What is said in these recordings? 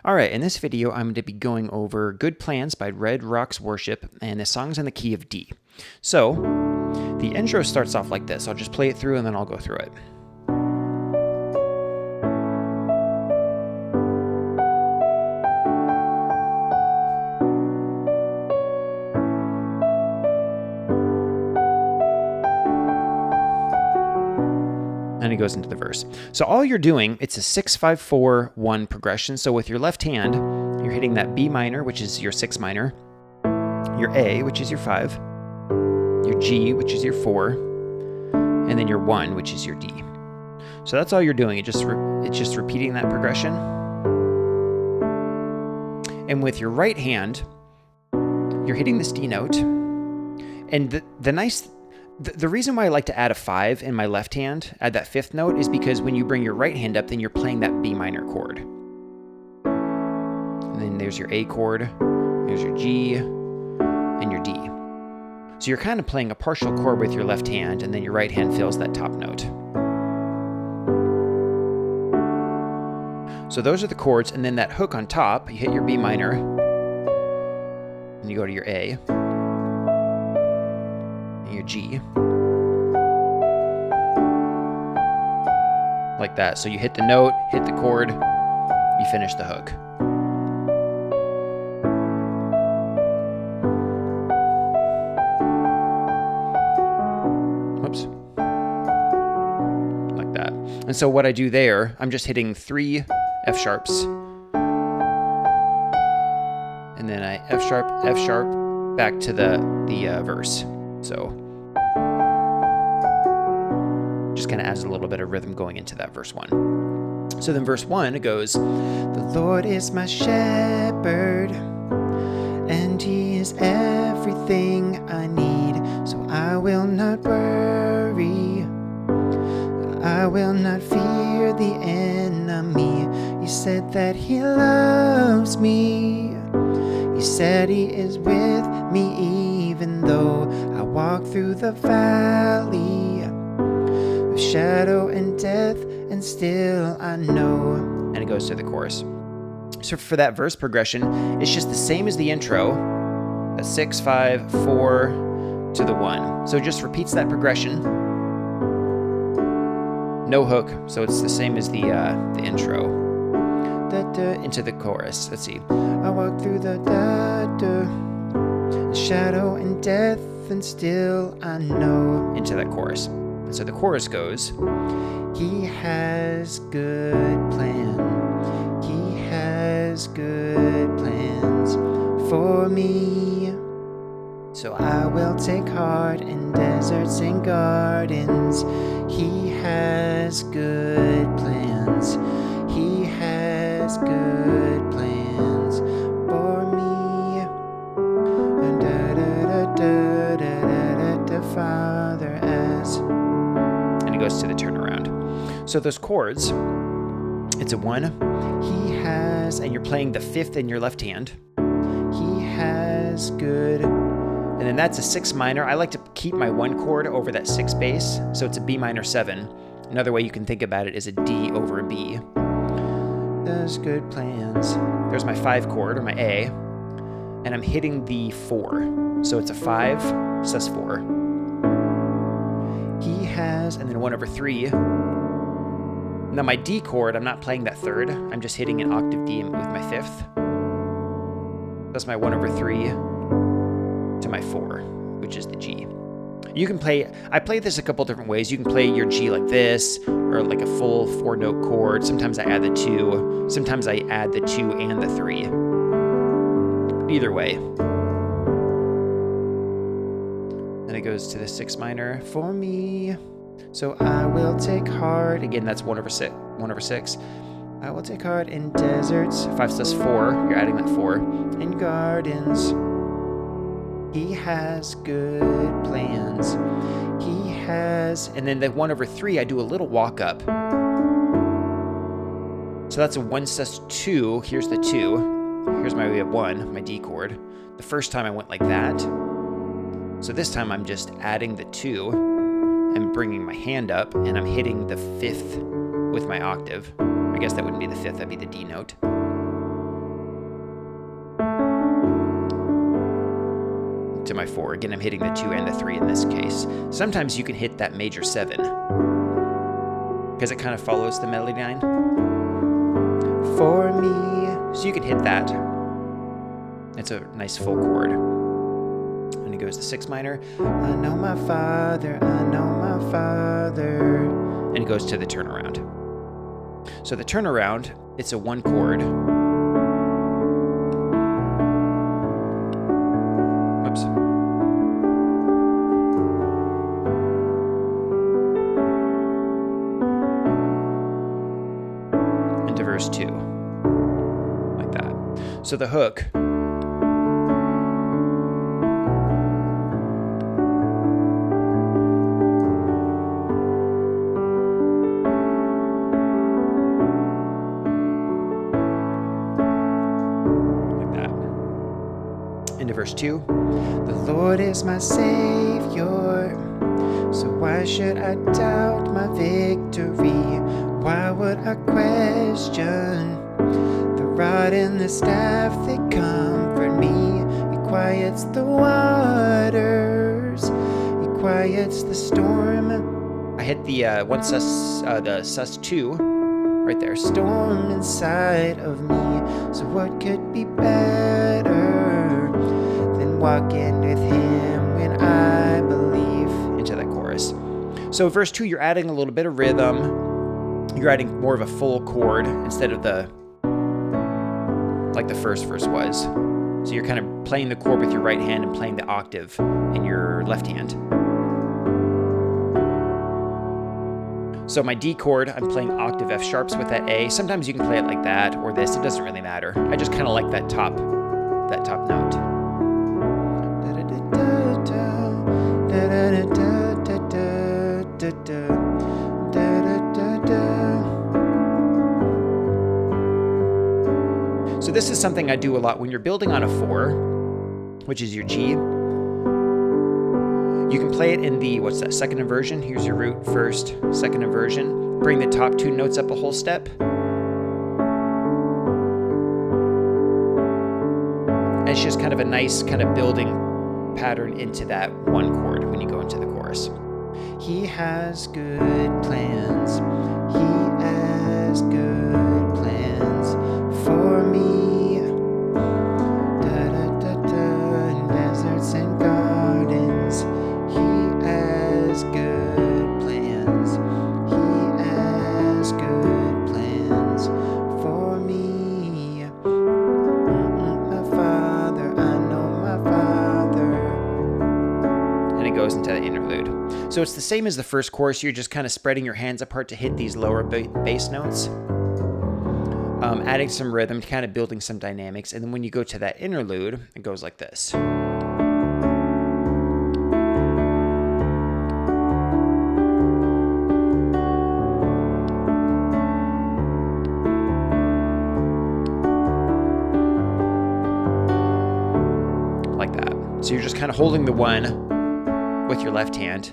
Alright, in this video I'm going to be going over Good Plans by Red Rocks Worship, and the song's in the key of D. So, the intro starts off like this. I'll just play it through and then I'll go through it. And it goes into the verse. So all you're doing, it's a 6-5-4-1 progression. So with your left hand, you're hitting that B minor, which is your 6 minor, your A, which is your 5, your G, which is your 4, and then your 1, which is your D. So that's all you're doing. It's just repeating that progression. And with your right hand, you're hitting this D note. And the reason why I like to add a 5 in my left hand, add that 5th note, is because when you bring your right hand up, then you're playing that B minor chord. And then there's your A chord, there's your G, and your D. So you're kind of playing a partial chord with your left hand, and then your right hand fills that top note. So those are the chords, and then that hook on top, you hit your B minor, and you go to your A, your G, like that. So you hit the note, hit the chord, you finish the hook. Whoops. Like that. And so what I do there, I'm just hitting 3 F sharps, and then I F sharp, back to the verse. So just kind of adds a little bit of rhythm going into that verse 1. So then verse 1, it goes, "The Lord is my shepherd, and he is everything I need, so I will not worry, I will not fear the enemy. He said that he loves me, he said he is with me even though I walk through the valley of shadow and death, and still I know." And it goes to the chorus. So for that verse progression, it's just the same as the intro, a 6-5-4 to the 1. So it just repeats that progression. No hook, so it's the same as the intro. Into the chorus. Let's see. I walk through the shadow and death, and still I know. Into that chorus. And so the chorus goes, "He has good plan. He has good plans for me. So I will take heart in deserts and gardens. He has good plans. He has good plans for me. Father as..." And it goes to the turnaround. So those chords, it's a 1. He has, and you're playing the 5th in your left hand. He has good. And then that's a 6 minor. I like to keep my 1 chord over that 6 bass, so it's a B minor 7. Another way you can think about it is a D over a B. Does good plans. There's my 5 chord, or my A, and I'm hitting the 4. So it's a 5 sus 4. He has, and then 1 over 3. Now my D chord, I'm not playing that 3rd. I'm just hitting an octave D with my 5th. That's my 1 over 3 to my 4, which is the G. You can play, I play this a couple different ways. You can play your G like this, or like a full 4-note chord. Sometimes I add the 2. Sometimes I add the 2 and the 3. Either way. Then it goes to the 6 minor for me. So I will take heart. Again, that's 1 over 6. 1 over 6. I will take heart in deserts. 5 sus 4. You're adding that 4. In gardens. He has good plans. He has, and then the 1 over 3, I do a little walk up. So that's a 1 sus 2. Here's the 2. Here's my way of 1, my D chord. The first time I went like that. So this time I'm just adding the 2 and bringing my hand up, and I'm hitting the 5th with my octave. I guess that wouldn't be the 5th, that'd be the D note. to my 4. Again, I'm hitting the 2 and the 3 in this case. Sometimes you can hit that major 7 because it kind of follows the melody line. For me. So you can hit that. It's a nice full chord. And it goes to 6 minor. I know my Father, I know my Father. And it goes to the turnaround. So the turnaround, it's a 1 chord. Whoops. Into verse 2. Like that. So the hook. Into verse 2. The Lord is my Savior, so why should I doubt my victory? Why would I question the rod and the staff that comfort me? He quiets the waters, He quiets the storm. I hit the the sus2 right there. Storm inside of me. So what could be better than walking with Him when I believe? Into that chorus. So verse 2, you're adding a little bit of rhythm. You're adding more of a full chord instead of like the first verse was. So you're kind of playing the chord with your right hand and playing the octave in your left hand. So my D chord, I'm playing octave F sharps with that A. Sometimes you can play it like that or this. It doesn't really matter. I just kind of like that top note. So this is something I do a lot when you're building on a 4, which is your G. You can play it in the, second inversion. Here's your root, first, second inversion. Bring the top 2 notes up a whole step. And it's just kind of a nice kind of building pattern into that 1 chord when you go into the chorus. He has good plans. He has good plans for me. Deserts and gardens. He has good plans. He has good plans for me. My Father, I know my Father. And it goes into the interlude. So it's the same as the first chorus. You're just kind of spreading your hands apart to hit these lower bass notes. Adding some rhythm, kind of building some dynamics. And then when you go to that interlude, it goes like this. Like that. So you're just kind of holding the 1 with your left hand.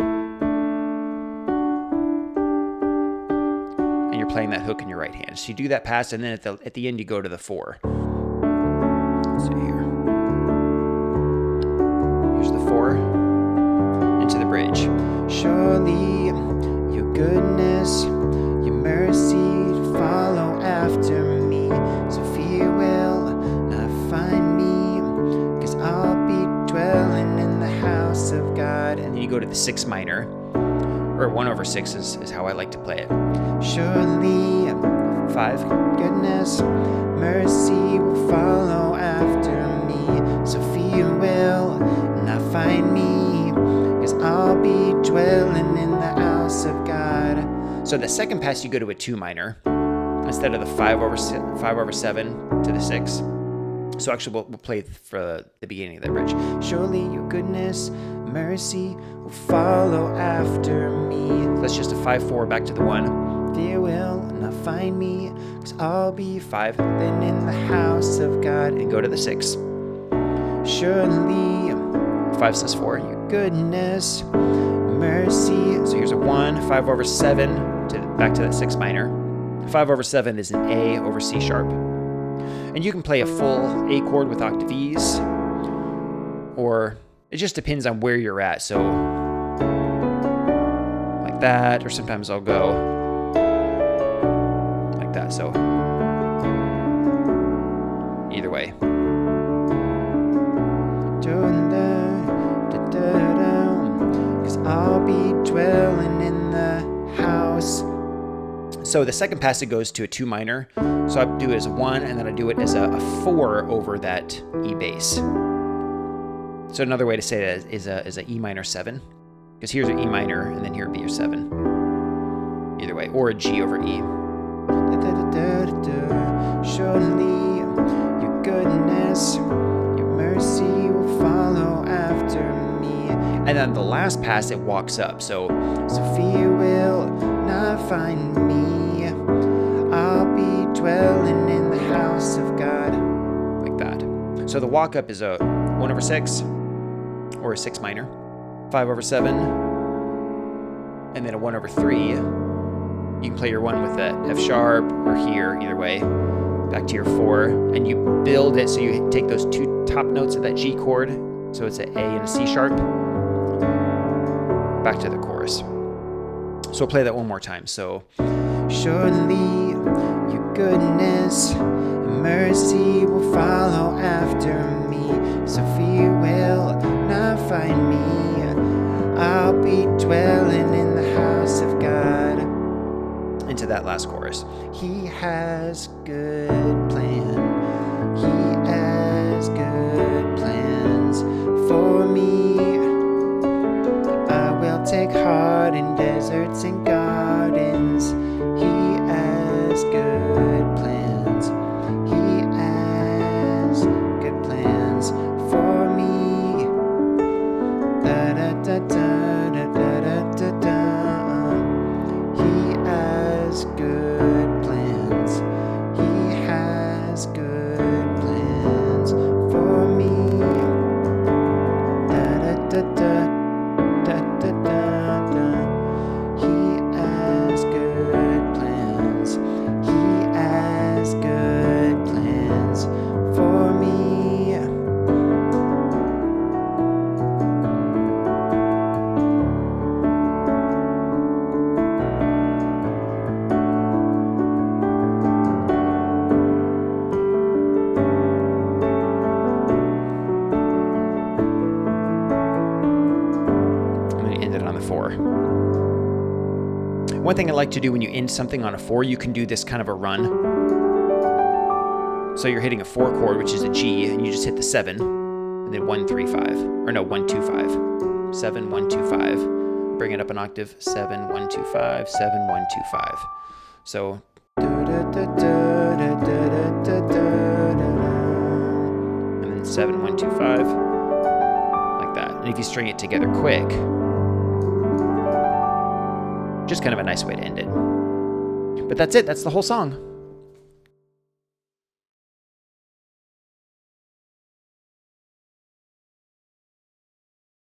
And you're playing that hook in your right hand. So you do that pass, and then at the end you go to the 4. Let's see here. Here's the 4. Into the bridge. Surely your goodness, your mercy follow after me. So fear will not find me, 'cause I'll be dwelling in the house of God. And then you go to the 6 minor, or 1/6 is how I like to play it. Surely 5, goodness, mercy will follow after me. So fear will not find me, 'cause I'll be dwelling in the house of God. So the second pass you go to a 2 minor instead of the 5/7 to the 6. So actually we'll play for the beginning of the bridge. Surely your goodness, mercy will follow after me. That's just a 5/4 back to the 1. Fear will not find me, 'cause I'll be 5. Then in the house of God, and go to the 6. Surely 5 says 4. Your goodness, mercy. So here's a 1, 5/7 back to that 6 minor. 5/7 is an A over C sharp. And you can play a full A chord with octave E's, or It just depends on where you're at. So like that, or sometimes I'll go like that. So either way. Because I'll be dwelling in the house. So the second passage goes to a 2 minor. So I do it as a 1, and then I do it as a 4 over that E bass. So another way to say that is a E minor 7. Because here's an E minor, and then here would be your 7. Either way. Or a G over E. Surely your goodness, your mercy will follow after me. And then the last pass, it walks up. So fear will not find me. I'll be dwelling in the house of God. Like that. So the walk up is a 1 over 6 or a 6 minor, 5 over 7, and then a 1 over 3. You can play your 1 with the F sharp or here, either way, back to your 4, and you build it so you take those 2 top notes of that G chord, so it's an A and a C sharp, back to the chorus. So we'll play that one more time. So, surely your goodness and mercy will follow after me, so fear will not find me. I'll be dwelling in the house of God. Into that last chorus. He has good plan. He has good plans for me. I will take heart in deserts and gardens. He has good plans. He has good plans for me. Da da da da da da da da. Good plans. He has good plans for me. Da da da da da da da da. He has good plans. He has good plans for me. One thing I like to do when you end something on a 4, you can do this kind of a run. So you're hitting a 4 chord, which is a G, and you just hit the 7, and then 1, 3, 5. Or no, 1, 2, 5. 7, 1, 2, 5. Bring it up an octave. 7, 1, 2, 5. 7, 1, 2, 5. So. And then 7, 1, 2, 5. Like that. And if you string it together quick, just kind of a nice way to end it. But that's it. That's the whole song.